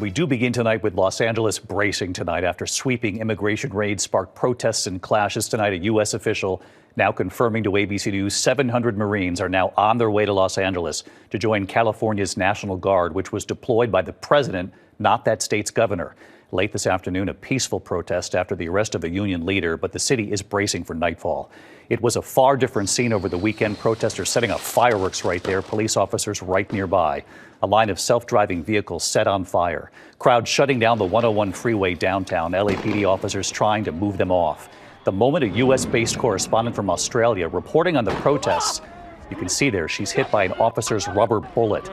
We do begin tonight with Los Angeles bracing tonight after sweeping immigration raids sparked protests and clashes tonight. A U.S. official now confirming to ABC News 700 Marines are now on their way to Los Angeles to join California's National Guard, which was deployed by the president, not that state's governor. Late this afternoon, a peaceful protest after the arrest of a union leader, but the city is bracing for nightfall. It was a far different scene over the weekend. Protesters setting off fireworks right there, police officers right nearby. A line of self-driving vehicles set on fire. Crowds shutting down the 101 freeway downtown. LAPD officers trying to move them off. The moment a U.S.-based correspondent from Australia reporting on the protests, you can see there she's hit by an officer's rubber bullet.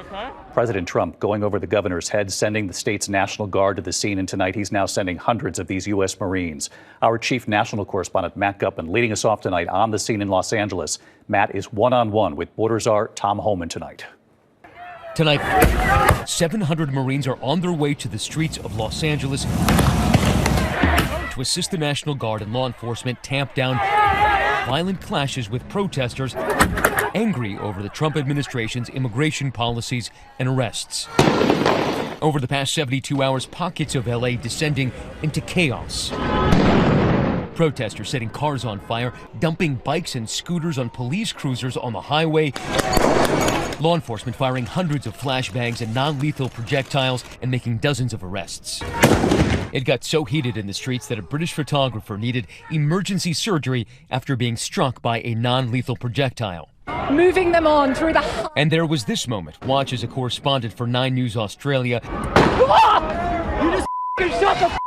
President Trump going over the governor's head, sending the state's National Guard to the scene, and tonight he's now sending hundreds of these U.S. Marines. Our chief national correspondent, Matt Gutman, leading us off tonight on the scene in Los Angeles. Matt is one-on-one with border czar Tom Homan tonight. Tonight, 700 Marines are on their way to the streets of Los Angeles to assist the National Guard and law enforcement tamp down violent clashes with protesters angry over the Trump administration's immigration policies and arrests. Over the past 72 hours, pockets of LA descending into chaos. Protesters setting cars on fire, dumping bikes and scooters on police cruisers on the highway. Law enforcement firing hundreds of flashbangs and non-lethal projectiles and making dozens of arrests. It got so heated in the streets that a British photographer needed emergency surgery after being struck by a non-lethal projectile. Moving them on through the... And there was this moment. Watch as a correspondent for 9 News Australia You just shut the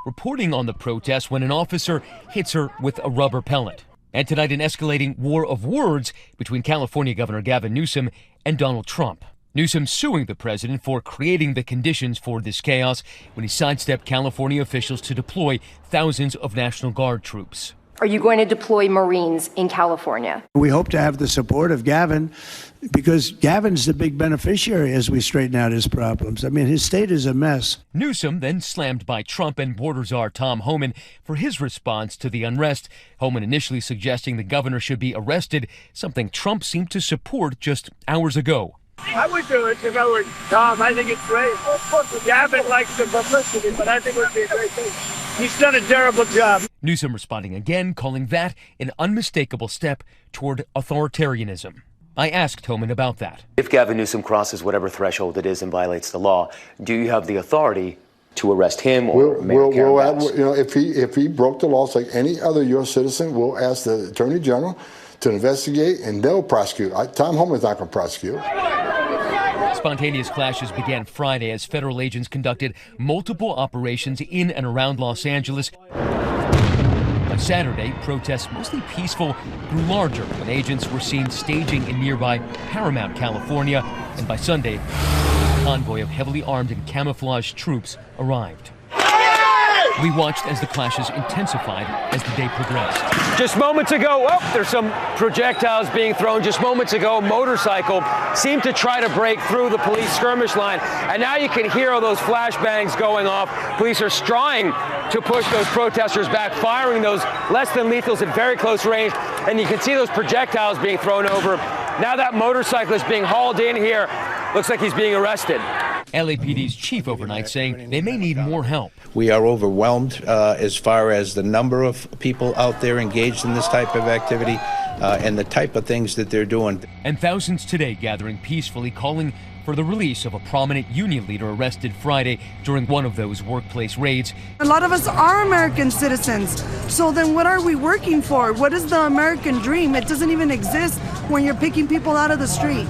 reporting on the protest when an officer hits her with a rubber pellet. And tonight, an escalating war of words between California Governor Gavin Newsom and Donald Trump. Newsom suing the president for creating the conditions for this chaos when he sidestepped California officials to deploy thousands of National Guard troops. Are you going to deploy Marines in California? We hope to have the support of Gavin because Gavin's the big beneficiary as we straighten out his problems. I mean, his state is a mess. Newsom then slammed by Trump and border czar Tom Homan for his response to the unrest. Homan initially suggesting the governor should be arrested, something Trump seemed to support just hours ago. I would do it if I were Tom. I think it's great. Gavin likes the publicity, but I think it would be a great thing. He's done a terrible job. Newsom responding again, calling that an unmistakable step toward authoritarianism. I asked Homan about that. If Gavin Newsom crosses whatever threshold it is and violates the law, do you have the authority to arrest him or Mayor Karen Bass? If he broke the laws like any other U.S. citizen, we'll ask the Attorney General to investigate, and they'll prosecute. Tom Homan's not going to prosecute. Spontaneous clashes began Friday as federal agents conducted multiple operations in and around Los Angeles. By Saturday, protests, mostly peaceful, grew larger when agents were seen staging in nearby Paramount, California. And by Sunday, a convoy of heavily armed and camouflaged troops arrived. We watched as the clashes intensified as the day progressed. Just moments ago, there's some projectiles being thrown. Just moments ago, a motorcycle seemed to try to break through the police skirmish line. And now you can hear all those flashbangs going off. Police are trying to push those protesters back, firing those less than lethals at very close range. And you can see those projectiles being thrown over. Now that motorcyclist being hauled in here, looks like he's being arrested. LAPD's chief overnight saying they may need more help. We are overwhelmed as far as the number of people out there engaged in this type of activity and the type of things that they're doing. And thousands today gathering peacefully, calling for the release of a prominent union leader arrested Friday during one of those workplace raids. A lot of us are American citizens. So then what are we working for? What is the American dream? It doesn't even exist when you're picking people out of the street.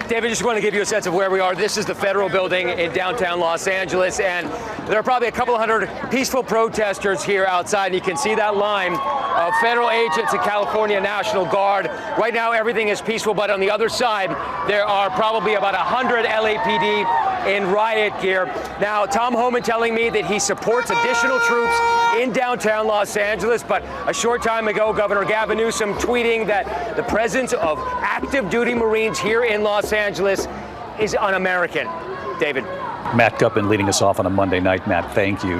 David, just want to give you a sense of where we are. This is the federal building in downtown Los Angeles, and there are probably a couple hundred peaceful protesters here outside. And you can see that line of federal agents and California National Guard. Right now, everything is peaceful, but on the other side, there are probably about 100 LAPD in riot gear. Now, Tom Homan telling me that he supports additional troops in downtown Los Angeles, but a short time ago, Governor Gavin Newsom tweeting that the presence of active duty Marines here in Los Angeles is un-American. David. Matt Gutman leading us off on a Monday night. Matt, thank you.